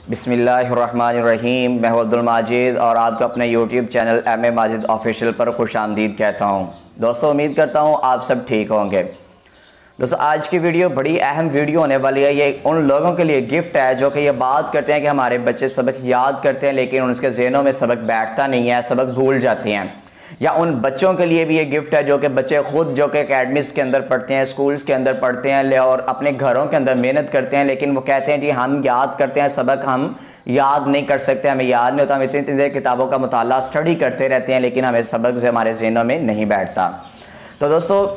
बिस्मिल्लाहिर्रहमानिर्रहीम। मैं अब्दुल माजिद और आपको अपने YouTube channel M Majid official पर खुश आमदीद कहता हूँ। दोस्तों, उम्मीद करता हूँ आप सब ठीक होंगे। दोस्तों, आज की वीडियो बड़ी अहम वीडियो होने वाली है। ये उन लोगों के लिए गिफ्ट है जो कि ये बात करते हैं कि हमारे बच्चे सबक याद करते हैं लेकिन उनके ज़हनों में सबक बैठता नहीं है, सबक भूल जाते हैं। या उन बच्चों के लिए भी ये गिफ्ट है जो कि बच्चे खुद जो कि एकेडमीज़ के अंदर पढ़ते हैं, स्कूल्स के अंदर पढ़ते हैं और अपने घरों के अंदर मेहनत करते हैं, लेकिन वो कहते हैं कि हम याद करते हैं सबक, हम याद नहीं कर सकते, हमें याद नहीं होता, हम इतनी देर किताबों का मुताला स्टडी करते रहते हैं लेकिन हमें सबक हमारे ज़हनों में नहीं बैठता। तो दोस्तों,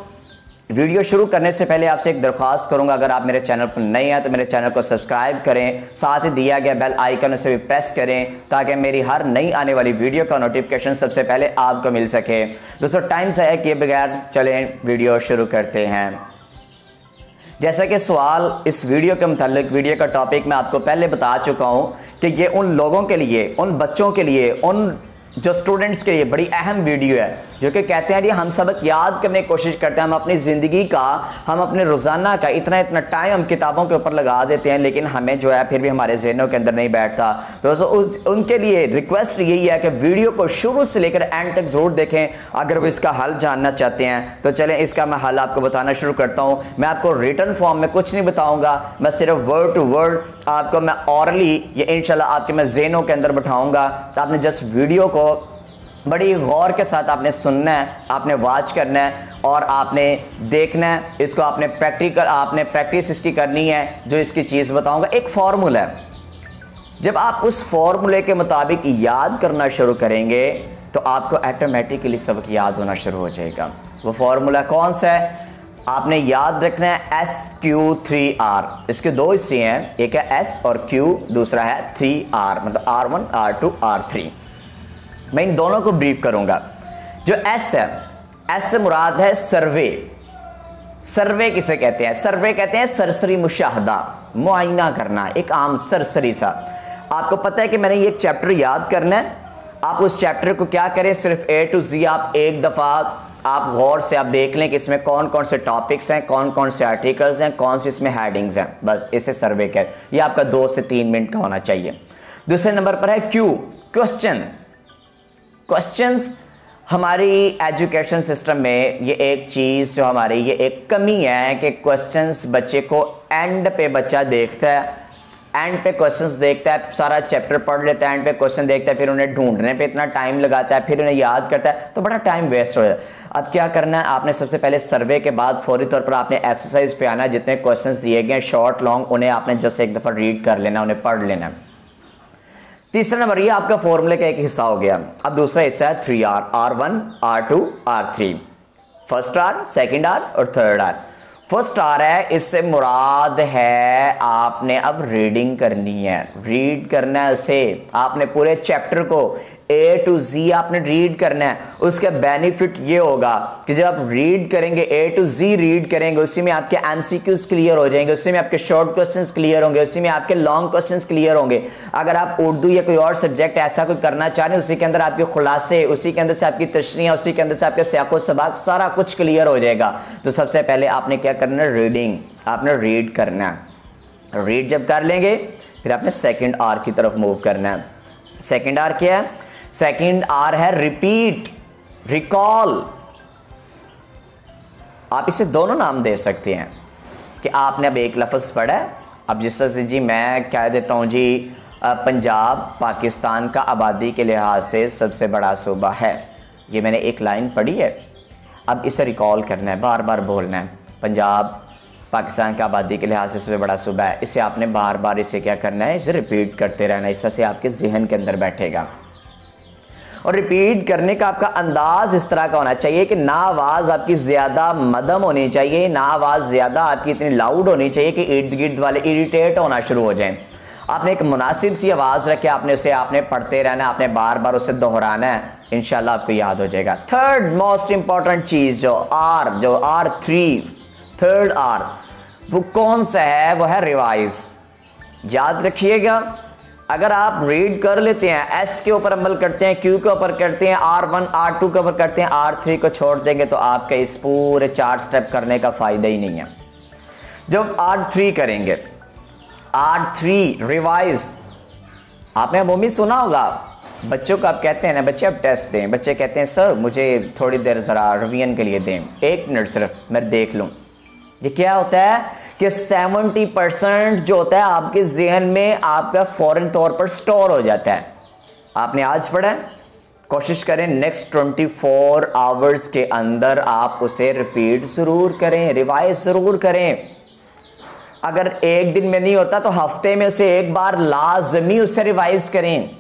वीडियो शुरू करने से पहले आपसे एक दरख्वास्त करूंगा, अगर आप मेरे चैनल पर नए हैं तो मेरे चैनल को सब्सक्राइब करें, साथ ही दिया गया बेल आइकन उसे भी प्रेस करें ताकि मेरी हर नई आने वाली वीडियो का नोटिफिकेशन सबसे पहले आपको मिल सके। दोस्तों, टाइम से है कि बगैर चलें वीडियो शुरू करते हैं। जैसा कि सवाल इस वीडियो के मुताल्लिक, वीडियो का टॉपिक मैं आपको पहले बता चुका हूं कि ये उन लोगों के लिए, उन बच्चों के लिए, उन जो स्टूडेंट्स के लिए बड़ी अहम वीडियो है जो कि कहते हैं कि हम सबक याद करने की कोशिश करते हैं, हम अपनी ज़िंदगी का, हम अपने रोज़ाना का इतना टाइम हम किताबों के ऊपर लगा देते हैं लेकिन हमें जो है फिर भी हमारे ज़हनों के अंदर नहीं बैठता। तो दोस्तों, उनके लिए रिक्वेस्ट यही है कि वीडियो को शुरू से लेकर एंड तक ज़रूर देखें अगर वो इसका हल जानना चाहते हैं। तो चलें, इसका मैं हल आपको बताना शुरू करता हूँ। मैं आपको रिटर्न फॉर्म में कुछ नहीं बताऊँगा, मैं सिर्फ वर्ड टू वर्ड आपको मैं ऑरली ये इंशाल्लाह आपके मैं ज़हनों के अंदर बैठाऊँगा। तो आपने जस्ट वीडियो को बड़ी गौर के साथ आपने सुनना है, आपने वॉच करना है और आपने देखना है इसको, आपने प्रैक्टिस इसकी करनी है। जो इसकी चीज़ बताऊंगा एक फार्मूला है, जब आप उस फार्मूले के मुताबिक याद करना शुरू करेंगे तो आपको ऑटोमेटिकली सबक याद होना शुरू हो जाएगा। वो फार्मूला कौन सा है? आपने याद रखना है SQ3R। इसके दो हिस्से हैं, एक है S और Q, दूसरा है 3R, मतलब R1, R2, R3। मैं इन दोनों को ब्रीफ करूंगा। जो S है, S से मुराद है सर्वे। सर्वे किसे कहते हैं? सर्वे कहते हैं सरसरी मुशाहदा, मुआयना करना, एक आम सरसरी सा। आपको पता है कि मैंने ये एक चैप्टर याद करना है। आप उस चैप्टर को क्या करें, सिर्फ A to Z आप एक दफ़ा आप गौर से आप देख लें कि इसमें कौन कौन से टॉपिक्स हैं, कौन कौन से आर्टिकल्स हैं, कौन सी इसमें हेडिंग्स हैं। बस इसे सर्वे कहते हैं। ये आपका 2 से 3 मिनट का होना चाहिए। दूसरे नंबर पर है Q, क्वेश्चन। क्वेश्चंस हमारी एजुकेशन सिस्टम में ये एक चीज़ जो हमारी ये एक कमी है कि क्वेश्चंस बच्चे को एंड पे बच्चा देखता है, एंड पे क्वेश्चंस देखता है, सारा चैप्टर पढ़ लेता है, एंड पे क्वेश्चन देखता है, फिर उन्हें ढूंढने पे इतना टाइम लगाता है, फिर उन्हें याद करता है, तो बड़ा टाइम वेस्ट हो जाता है। अब क्या करना है, आपने सबसे पहले सर्वे के बाद फौरी तौर पर आपने एक्सरसाइज पे आना है। जितने क्वेश्चंस दिए गए शॉर्ट लॉन्ग, उन्हें आपने जस्ट एक दफ़ा रीड कर लेना, उन्हें पढ़ लेना। तीसरा नंबर, ये आपका फॉर्मूले का एक हिस्सा हो गया। अब दूसरा हिस्सा है 3R, R1, R2, R3। First R, second R और थर्ड R। फर्स्ट R है, इससे मुराद है आपने अब रीडिंग करनी है, रीड करना है उसे। आपने पूरे चैप्टर को A to Z आपने रीड करना है। उसका बेनिफिट ये होगा कि जब आप रीड करेंगे, A to Z रीड करेंगे, उसी में आपके MCQs क्लियर हो जाएंगे, उसी में आपके शॉर्ट क्वेश्चंस क्लियर होंगे, उसी में आपके लॉन्ग क्वेश्चंस क्लियर होंगे। अगर आप उर्दू या कोई और सब्जेक्ट ऐसा कोई करना चाह रहे हैं, उसी के अंदर आपके खुलासे, उसी के अंदर से आपकी तशरीह, उसी के अंदर से आपके सियाक़ो सबाक़, सारा कुछ क्लियर हो जाएगा। तो सबसे पहले आपने क्या करना है, रीडिंग, आपने रीड करना है। रीड जब कर लेंगे फिर आपने सेकेंड R की तरफ मूव करना है। सेकेंड R क्या है? सेकेंड R है रिपीट, रिकॉल। आप इसे दोनों नाम दे सकते हैं कि आपने अब एक लफ्ज़ पढ़ा है। अब जिस तरह से जी मैं कह देता हूँ जी पंजाब पाकिस्तान का आबादी के लिहाज से सबसे बड़ा सूबा है, ये मैंने एक लाइन पढ़ी है। अब इसे रिकॉल करना है, बार बार बोलना है। पंजाब पाकिस्तान का आबादी के लिहाज से सबसे बड़ा सूबा है, इसे आपने बार बार इसे क्या करना है, इसे रिपीट करते रहना। इस तरह से आपके जहन के अंदर बैठेगा। और रिपीट करने का आपका अंदाज इस तरह का होना चाहिए कि ना आवाज़ आपकी ज़्यादा मदम होनी चाहिए, ना आवाज़ ज़्यादा आपकी इतनी लाउड होनी चाहिए कि इर्द गिर्द वाले इरिटेट होना शुरू हो जाएं। आपने एक मुनासिब सी आवाज़ रखे, आपने उसे आपने पढ़ते रहना, आपने बार बार उसे दोहराना है, इंशाल्लाह आपको याद हो जाएगा। थर्ड मोस्ट इंपॉर्टेंट चीज़ जो R3, थर्ड R, वो कौन सा है? वो है रिवाइज। याद रखिएगा, अगर आप रीड कर लेते हैं, S के ऊपर अमल करते हैं, Q के ऊपर करते हैं, R1, R2 के ऊपर करते हैं, R3 को छोड़ देंगे तो आपके इस पूरे 4 स्टेप करने का फ़ायदा ही नहीं है। जब R3 करेंगे, R3 रिवाइज, आपने अमूमी सुना होगा, बच्चों को आप कहते हैं ना बच्चे अब टेस्ट दें, बच्चे कहते हैं सर मुझे थोड़ी देर ज़रा रिवीजन के लिए दें, 1 मिनट सिर्फ मैं देख लूँ। ये क्या होता है कि 70% जो होता है आपके जहन में आपका फौरन तौर पर स्टोर हो जाता है। आपने आज पढ़ा है, कोशिश करें नेक्स्ट 24 आवर्स के अंदर आप उसे रिपीट ज़रूर करें, रिवाइज ज़रूर करें। अगर एक दिन में नहीं होता तो हफ्ते में से एक बार लाजमी उससे रिवाइज करें।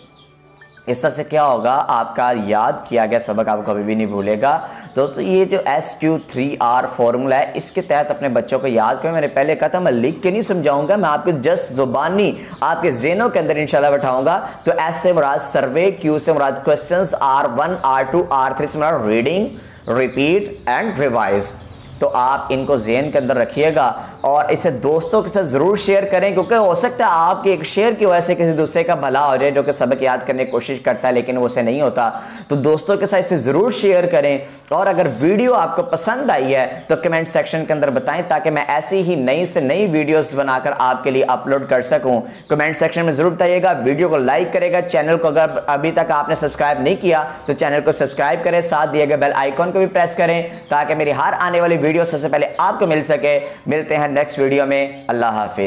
इस तरह से क्या होगा, आपका याद किया गया सबक आप कभी भी नहीं भूलेगा। दोस्तों ये जो SQ3R फॉर्मूला है, इसके तहत अपने बच्चों को याद करें। मैंने पहले कहा था मैं लिख के नहीं समझाऊंगा, मैं आपको जस्ट जुबानी आपके ज़हनों के अंदर इंशाल्लाह बैठाऊंगा। तो S से मुराद सर्वे, Q से मुराद क्वेश्चंस, R1 R2 R3 से मुराद रीडिंग, रिपीट एंड रिवाइज। तो आप इनको ज़हन के अंदर रखिएगा और इसे दोस्तों के साथ ज़रूर शेयर करें, क्योंकि हो सकता है आपके एक शेयर की वजह से किसी दूसरे का भला हो जाए जो कि सबक याद करने की कोशिश करता है लेकिन वो उसे नहीं होता। तो दोस्तों के साथ इसे ज़रूर शेयर करें। और अगर वीडियो आपको पसंद आई है तो कमेंट सेक्शन के अंदर बताएं, ताकि मैं ऐसी ही नई से नई वीडियोज़ बनाकर आपके लिए अपलोड कर सकूँ। कमेंट सेक्शन में ज़रूर बताइएगा, वीडियो को लाइक करेगा, चैनल को अगर अभी तक आपने सब्सक्राइब नहीं किया तो चैनल को सब्सक्राइब करें, साथ दिए गए बेल आइकॉन को भी प्रेस करें ताकि मेरी हर आने वाली वीडियो सबसे पहले आपको मिल सके। मिलते हैं नेक्स्ट वीडियो में। अल्लाह हाफिज़।